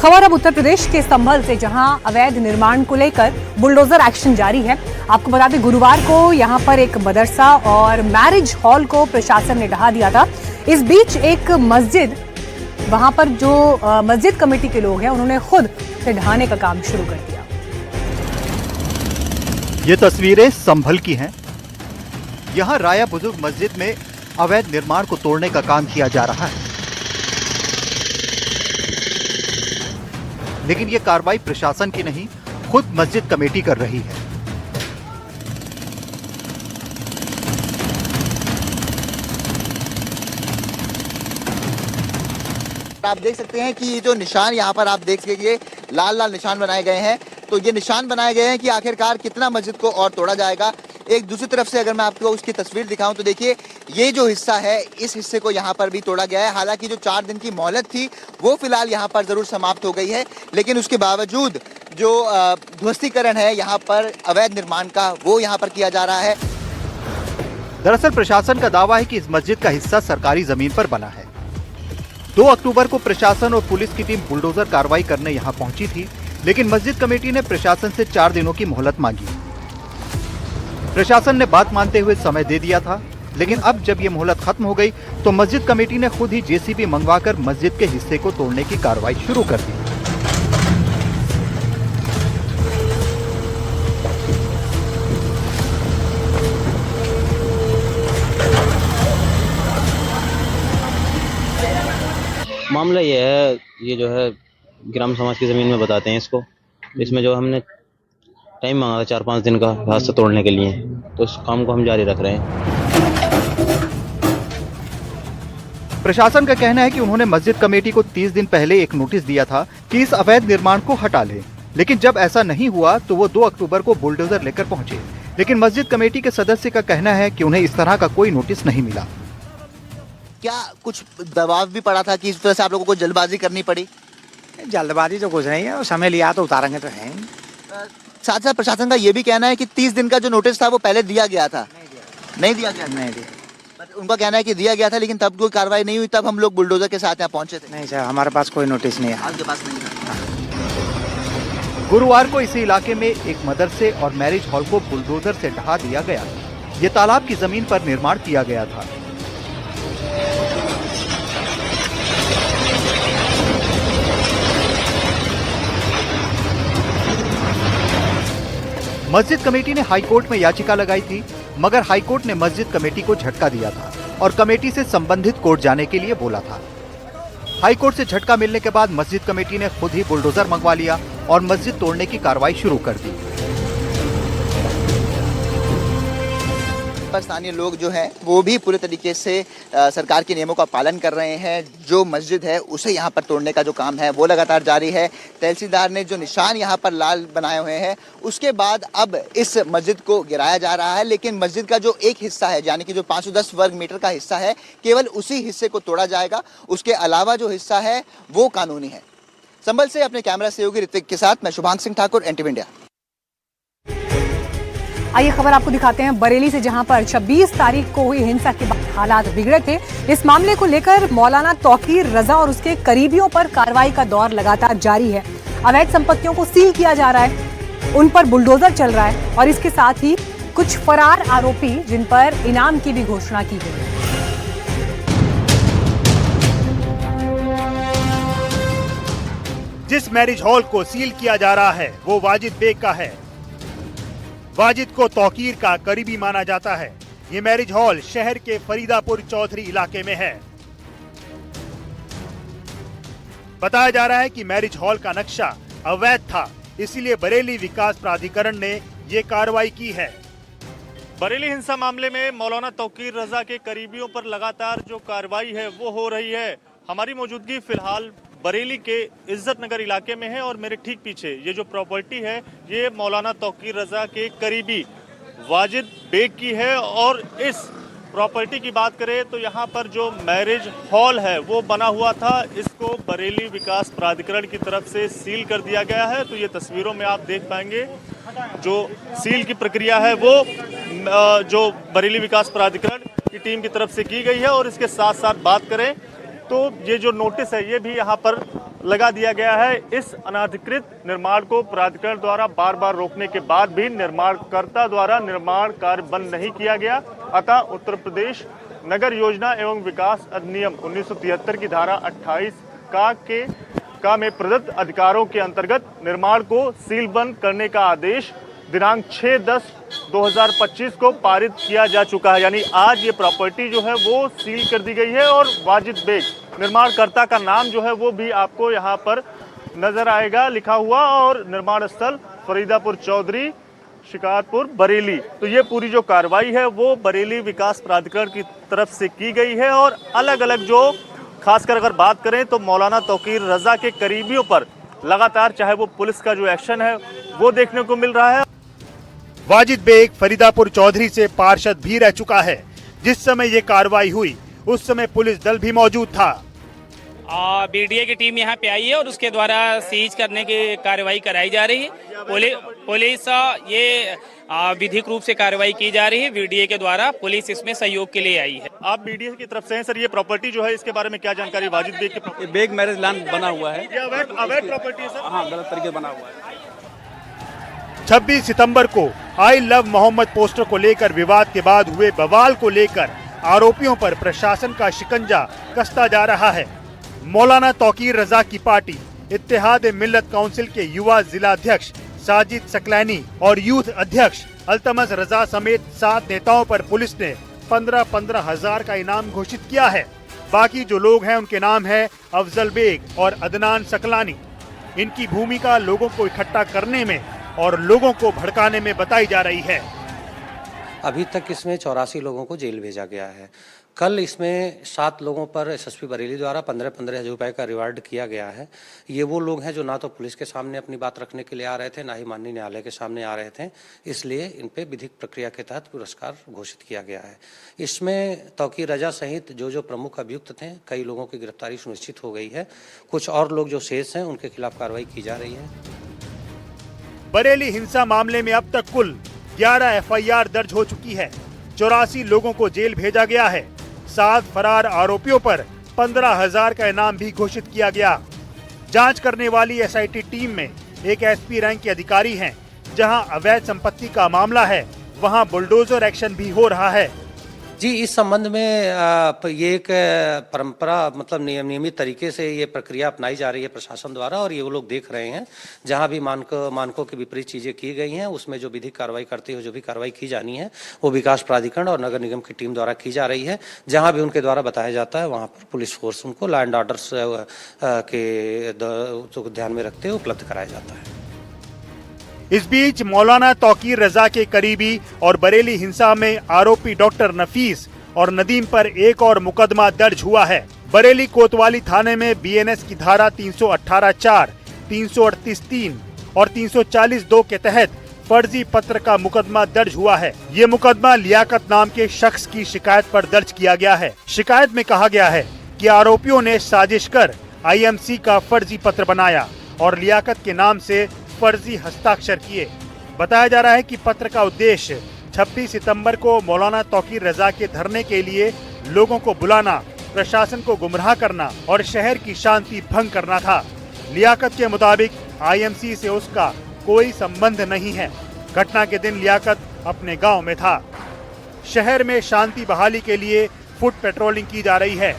खबर अब उत्तर प्रदेश के संभल से, जहां अवैध निर्माण को लेकर बुलडोजर एक्शन जारी है। आपको बता दें, गुरुवार को यहां पर एक मदरसा और मैरिज हॉल को प्रशासन ने ढहा दिया था। इस बीच एक मस्जिद, वहां पर जो मस्जिद कमेटी के लोग हैं, उन्होंने खुद से ढहाने का काम शुरू कर दिया। ये तस्वीरें संभल की हैं। यहां राया बुजुर्ग मस्जिद में अवैध निर्माण को तोड़ने का काम किया जा रहा है, लेकिन ये कार्रवाई प्रशासन की नहीं, खुद मस्जिद कमेटी कर रही है। आप देख सकते हैं कि ये जो निशान यहाँ पर आप देख सकेंगे, लाल लाल निशान बनाए गए हैं। तो ये निशान बनाए गए हैं कि आखिरकार कितना मस्जिद को और तोड़ा जाएगा। एक दूसरी तरफ से अगर मैं आपको उसकी तस्वीर दिखाऊं तो देखिए, ये जो हिस्सा है, इस हिस्से को यहाँ पर भी तोड़ा गया है। हालांकि जो 4 दिन की मोहलत थी वो फिलहाल यहाँ पर जरूर समाप्त हो गई है, लेकिन उसके बावजूद जो ध्वस्तीकरण है यहाँ पर अवैध निर्माण का, वो यहाँ पर किया जा रहा है। दरअसल प्रशासन का दावा है कि इस मस्जिद का हिस्सा सरकारी जमीन पर बना है। 2 अक्टूबर को प्रशासन और पुलिस की टीम बुलडोजर कार्रवाई करने यहाँ पहुंची थी, लेकिन मस्जिद कमेटी ने प्रशासन से 4 दिनों की मोहलत मांगी। प्रशासन ने बात मानते हुए समय दे दिया था, लेकिन अब जब ये मोहलत खत्म हो गई तो मस्जिद कमेटी ने खुद ही जेसीबी मंगवाकर मस्जिद के हिस्से को तोड़ने की कार्रवाई शुरू कर दी। मामला ये है, ये जो है ग्राम समाज की ज़मीन में बताते हैं इसको। इसमें जो हमने टाइम मांगा था 4-5 दिन का हाथ से तोड़ने के लिए, तो इस काम को हम जारी रख रहे हैं। प्रशासन का कहना है कि उन्होंने मस्जिद कमेटी को 30 दिन पहले एक नोटिस दिया था कि इस अवैध निर्माण को हटा ले, लेकिन जब ऐसा नहीं हुआ तो वो 2 अक्टूबर को बुलडोजर लेकर पहुंचे। लेकिन मस्जिद कमेटी के सदस्य का कहना है कि उन्हें इस तरह का कोई नोटिस नहीं मिला। क्या कुछ दबाव भी पड़ा था कि इस तरह से आप लोगों को जल्दबाजी करनी पड़ी? जल्दबाजी तो कुछ नहीं है, समय लिया तो उतारेंगे तो है। साथ साथ प्रशासन का ये भी कहना है कि 30 दिन का जो नोटिस था वो पहले दिया गया था। नहीं दिया गया? नहीं दिया। उनका कहना है कि दिया गया था, लेकिन तब कोई कार्रवाई नहीं हुई, तब हम लोग बुलडोजर के साथ यहाँ पहुंचे थे। नहीं सर, हमारे पास कोई नोटिस नहीं है। आपके पास नहीं था? गुरुवार को इसी इलाके में एक मदरसे और मैरिज हॉल को बुलडोजर से ढहा दिया गया। ये तालाब की जमीन पर निर्माण किया गया था। मस्जिद कमेटी ने हाईकोर्ट में याचिका लगाई थी, मगर हाईकोर्ट ने मस्जिद कमेटी को झटका दिया था और कमेटी से संबंधित कोर्ट जाने के लिए बोला था। हाईकोर्ट से झटका मिलने के बाद मस्जिद कमेटी ने खुद ही बुलडोजर मंगवा लिया और मस्जिद तोड़ने की कार्रवाई शुरू कर दी। स्थानीय लोग जो हैं वो भी पूरे तरीके से सरकार के नियमों का पालन कर रहे हैं। जो मस्जिद है उसे यहाँ पर तोड़ने का जो काम है वो लगातार जारी है। तहसीलदार ने जो निशान यहाँ पर लाल बनाए हुए हैं, उसके बाद अब इस मस्जिद को गिराया जा रहा है, लेकिन मस्जिद का जो एक हिस्सा है, यानी कि जो 510 वर्ग मीटर का हिस्सा है, केवल उसी हिस्से को तोड़ा जाएगा। उसके अलावा जो हिस्सा है वो कानूनी है। संभल से अपने कैमरा सहयोगी ऋतिक के साथ मैं शुभांग सिंह ठाकुर, NTV इंडिया। आइए खबर आपको दिखाते हैं बरेली से, जहां पर 26 तारीख को हुई हिंसा के बाद हालात बिगड़े थे। इस मामले को लेकर मौलाना तौकीर रजा और उसके करीबियों पर कार्रवाई का दौर लगातार जारी है। अवैध संपत्तियों को सील किया जा रहा है, उन पर बुलडोजर चल रहा है और इसके साथ ही कुछ फरार आरोपी, जिन पर इनाम की भी घोषणा की गई है। जिस मैरिज हॉल को सील किया जा रहा है वो वाजिद बेग का है। वाजिद को तौकीर का करीबी माना जाता है। ये मैरिज हॉल शहर के फरीदापुर चौधरी इलाके में है। बताया जा रहा है कि मैरिज हॉल का नक्शा अवैध था, इसीलिए बरेली विकास प्राधिकरण ने ये कार्रवाई की है। बरेली हिंसा मामले में मौलाना तौकीर रजा के करीबियों पर लगातार जो कार्रवाई है वो हो रही है। हमारी मौजूदगी फिलहाल बरेली के इज्जत नगर इलाके में है और मेरे ठीक पीछे ये जो प्रॉपर्टी है ये मौलाना तौकीर रजा के करीबी वाजिद बेग की है। और इस प्रॉपर्टी की बात करें तो यहाँ पर जो मैरिज हॉल है वो बना हुआ था, इसको बरेली विकास प्राधिकरण की तरफ से सील कर दिया गया है। तो ये तस्वीरों में आप देख पाएंगे जो सील की प्रक्रिया है वो जो बरेली विकास प्राधिकरण की टीम की तरफ से की गई है। और इसके साथ साथ बात करें तो ये जो नोटिस है ये भी यहाँ पर लगा दिया गया है। इस अनाधिकृत निर्माण को प्राधिकरण द्वारा बार बार रोकने के बाद भी निर्माणकर्ता द्वारा निर्माण कार्य बंद नहीं किया गया। अतः उत्तर प्रदेश नगर योजना एवं विकास अधिनियम 1973 की धारा 28 का में प्रदत्त अधिकारों के अंतर्गत निर्माण को सीलबंद करने का आदेश दिनांक 6/10/2025 को पारित किया जा चुका है। यानी आज ये प्रॉपर्टी जो है वो सील कर दी गई है और वाजिद बेग निर्माणकर्ता का नाम जो है वो भी आपको यहाँ पर नजर आएगा लिखा हुआ, और निर्माण स्थल फरीदापुर चौधरी, शिकारपुर, बरेली। तो ये पूरी जो कार्रवाई है वो बरेली विकास प्राधिकरण की तरफ से की गई है। और अलग अलग जो खासकर अगर बात करें तो मौलाना तौकीर रजा के करीबियों पर लगातार चाहे वो पुलिस का जो एक्शन है वो देखने को मिल रहा है। वाजिद बेग फरीदापुर चौधरी से पार्षद भी रह चुका है। जिस समय ये कार्रवाई हुई उस समय पुलिस दल भी मौजूद था। बीडीए की टीम यहाँ पे आई है और उसके द्वारा सीज करने की कार्रवाई कराई जा रही है। पुलिस ये विधिक रूप से कार्रवाई की जा रही है। बीडीए के द्वारा पुलिस इसमें सहयोग के लिए आई है। आप बीडीए की तरफ से हैं सर, ये प्रॉपर्टी जो है इसके बारे में क्या जानकारी? वाजिद बेग की प्रॉपर्टी, बेग मैरिज लैंड बना हुआ है। ये अवैध प्रॉपर्टी है सर? हाँ, गलत तरीके बना हुआ है। 26 सितंबर को आई लव मोहम्मद पोस्टर को लेकर विवाद के बाद हुए बवाल को लेकर आरोपियों पर प्रशासन का शिकंजा कसता जा रहा है। मौलाना तौकीर रजा की पार्टी इत्तेहाद मिल्लत काउंसिल के युवा जिला अध्यक्ष साजिद सकलैनी और यूथ अध्यक्ष अल्तमस रजा समेत 7 नेताओं पर पुलिस ने 15-15 हजार का इनाम घोषित किया है। बाकी जो लोग हैं उनके नाम है अफजल बेग और अदनान सकलानी। इनकी भूमिका लोगों को इकट्ठा करने में और लोगों को भड़काने में बताई जा रही है। अभी तक इसमें 84 लोगों को जेल भेजा गया है। कल इसमें 7 लोगों पर एसएसपी बरेली द्वारा 15-15 हजार रुपए का रिवार्ड किया गया है। ये वो लोग हैं जो ना तो पुलिस के सामने अपनी बात रखने के लिए आ रहे थे, ना ही माननीय न्यायालय के सामने आ रहे थे, इसलिए इन पे विधिक प्रक्रिया के तहत पुरस्कार घोषित किया गया है। इसमें तौकीर रजा सहित जो प्रमुख अभियुक्त थे, कई लोगों की गिरफ्तारी सुनिश्चित हो गई है। कुछ और लोग जो शेष हैं उनके खिलाफ कार्रवाई की जा रही है। बरेली हिंसा मामले में अब तक कुल 11 एफआईआर दर्ज हो चुकी है। 84 लोगों को जेल भेजा गया है। 7 फरार आरोपियों पर 15,000 का इनाम भी घोषित किया गया। जांच करने वाली एसआईटी टीम में एक एसपी रैंक के अधिकारी हैं। जहां अवैध संपत्ति का मामला है वहां बुलडोजर एक्शन भी हो रहा है। जी, इस संबंध में ये एक परंपरा मतलब नियमित तरीके से ये प्रक्रिया अपनाई जा रही है प्रशासन द्वारा, और ये वो लोग देख रहे हैं। जहां भी मानकों के विपरीत चीजें की गई हैं उसमें जो विधिक कार्रवाई करते हुए जो भी कार्रवाई की जानी है वो विकास प्राधिकरण और नगर निगम की टीम द्वारा की जा रही है। जहां भी उनके द्वारा बताया जाता है वहां पर पुलिस फोर्स उनको लॉ एंड ऑर्डर के ध्यान में रखते हुए उपलब्ध कराया जाता है। इस बीच मौलाना तौकीर रजा के करीबी और बरेली हिंसा में आरोपी डॉक्टर नफीस और नदीम पर एक और मुकदमा दर्ज हुआ है। बरेली कोतवाली थाने में बीएनएस की धारा 318(4), 338(3) और 340(2) के तहत फर्जी पत्र का मुकदमा दर्ज हुआ है। ये मुकदमा लियाकत नाम के शख्स की शिकायत पर दर्ज किया गया है। शिकायत में कहा गया है कि आरोपियों ने साजिश कर आईएमसी का फर्जी पत्र बनाया और लियाकत के नाम से फर्जी हस्ताक्षर किए। बताया जा रहा है कि पत्र का उद्देश्य 26 सितंबर को मौलाना तौकीर रजा के धरने के लिए लोगों को बुलाना, प्रशासन को गुमराह करना और शहर की शांति भंग करना था। लियाकत के मुताबिक आईएमसी से उसका कोई संबंध नहीं है। घटना के दिन लियाकत अपने गांव में था। शहर में शांति बहाली के लिए फुट पेट्रोलिंग की जा रही है।